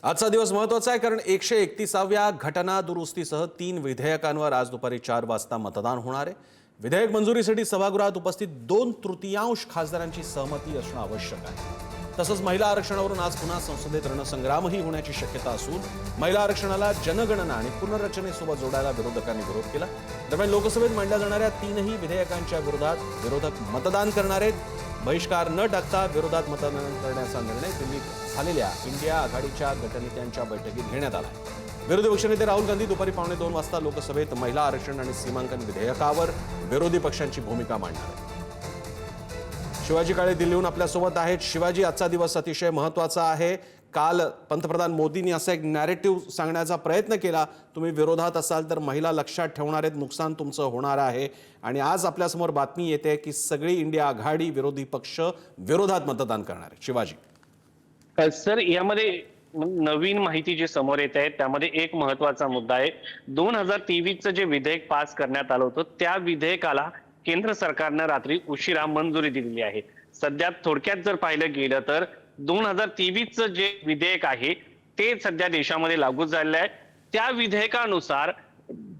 आजचा दिवस महत्त्वाचा आहे कारण 131व्या घटना दुरुस्तीसह 3 विधेयकांवर आज दुपारी 4 वाजता मतदान होणार आहे। विधेयक मंजुरीसाठी सभागृहात उपस्थित 2/3 खासदारांची सहमती असणं आवश्यक आहे। तसंच महिला आरक्षणावरून आज पुन्हा संसदेत रणसंग्रामही होण्याची शक्यता असून महिला आरक्षणाला जनगणना आणि पुनर्रचनेसोबत जोडायला विरोधकांनी विरोध केला। दरम्यान लोकसभेत मांडल्या जाणाऱ्या 3ही विधेयकांच्या विरोधात विरोधक मतदान करणार आहेत। बहिष्कार न टाकता विरोधात मतदान करण्याचा निर्णय दिल्लीत झालेल्या इंडिया आघाडीच्या गटनेत्यांच्या बैठकीत घेण्यात आला आहे। विरोधी पक्षनेते राहुल गांधी दुपारी 1:15 वाजता लोकसभेत महिला आरक्षण आणि सीमांकन विधेयकावर विरोधी पक्षांची भूमिका मांडणार आहेत। शिवाजी काळे दिल्लीहून आपल्यासोबत आहेत। शिवाजी, आजचा दिवस अतिशय महत्त्वाचा आहे। काल पंतप्रधान मोदींनी असा एक नॅरेटिव्ह सांगण्याचा प्रयत्न केला, तुम्ही विरोधात असाल तर महिला लक्षात ठेवणार आहेत, नुकसान तुमचं होणार आहे। आणि आज आपल्यासमोर बातमी येते की सगळी इंडिया आघाडी विरोधी पक्ष विरोधात मतदान करणार आहे। शिवाजी सर, यामध्ये नवीन माहिती जी समोर येत आहे त्यामध्ये एक महत्त्वाचा मुद्दा आहे। 2023चं जे विधेयक पास करण्यात आलं होतं त्या विधेयकाला केंद्र सरकारनं रात्री उशिरा मंजुरी दिलेली आहे। सध्या थोडक्यात जर पाहिलं गेलं तर 2023चं जे विधेयक आहे ते सध्या देशामध्ये लागू झालेलं आहे। त्या विधेयकानुसार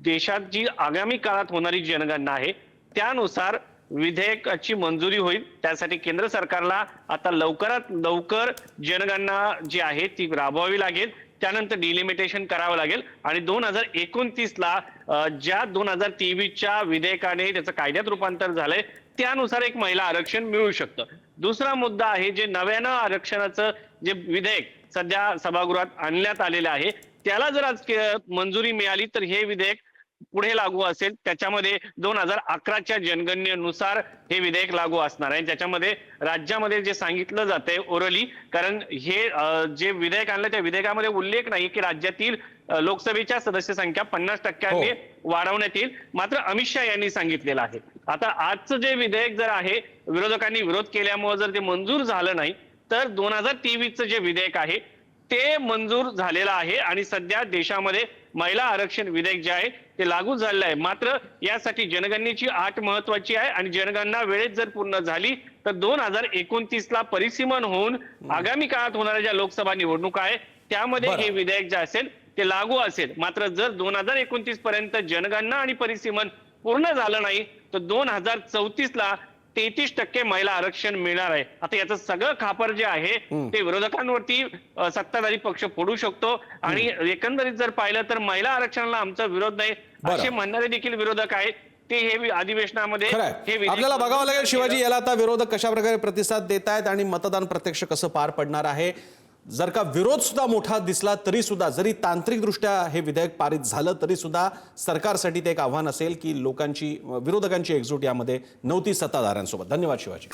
देशात जी आगामी काळात होणारी जनगणना आहे त्यानुसार विधेयकाची मंजुरी होईल। त्यासाठी केंद्र सरकारला आता लवकरात लवकर जनगणना जी आहे ती राबवावी लागेल, त्यानंतर डिलिमिटेशन करावं लागेल आणि 2029ला ज्या 2023च्या विधेयकाने त्याचं कायद्यात रूपांतर झालंय त्यानुसार एक महिला आरक्षण मिळू शकतं। दुसरा मुद्दा आहे, जे नव्यानं आरक्षणाचं जे विधेयक सध्या सभागृहात आणण्यात आलेलं आहे त्याला जर आज मंजुरी मिळाली तर हे विधेयक पुढे लागू असेल। त्याच्यामध्ये 2011च्या जनगणनेनुसार हे विधेयक लागू असणार आहे। त्याच्यामध्ये राज्यामध्ये जे सांगितलं जातंय ओरली, कारण हे जे विधेयक आणलं त्या विधेयकामध्ये उल्लेख नाही की राज्यातील लोकसभेच्या सदस्य संख्या 50% वाढवण्यात येईल, मात्र अमित शहा यांनी सांगितलेलं आहे। आता आजचं जे विधेयक जर आहे विरोधकांनी विरोध केल्यामुळे जर ते मंजूर झालं नाही तर 2023चं जे विधेयक आहे ते मंजूर झालेलं आहे आणि सध्या देशामध्ये महिला आरक्षण विधेयक जे आहे ते लागू झालेलं आहे। मात्र यासाठी जनगणनेची अट महत्वाची आहे आणि जनगणना वेळेत जर पूर्ण झाली तर 2029ला परिसीमन होऊन आगामी काळात होणाऱ्या ज्या लोकसभा निवडणुका आहे त्यामध्ये हे विधेयक जे असेल ते लागू असेल। मात्र जर 2029 पर्यंत जनगणना आणि परिसीमन पूर्ण झालं नाही तर 2034ला 33% महिला आरक्षण मिळणार आहे। आता याचं सगळं खापर जे आहे ते विरोधकांवरती सत्ताधारी पक्ष फोडू शकतो आणि एकंदरीत जर पाहिलं तर महिला आरक्षणाला आमचा विरोध नाही असे म्हणणारे देखील विरोधक आहेत। ते हे अधिवेशनामध्ये आपल्याला बघावं लागेल शिवाजी, याला आता विरोधक कशा प्रकारे प्रतिसाद देत आहेत आणि मतदान प्रत्यक्ष कसं पार पडणार आहे। जर का विरोध सुद्धा मोठा दिसला तरी सुद्धा, जरी तांत्रिकदृष्ट्या हे विधेयक पारित झालं तरी सुद्धा सरकारसाठी ते एक आव्हान असेल की विरोधकांची एकजूट यामध्ये नव्हती सत्ताधाऱ्यांसोबत। धन्यवाद शिवाजी।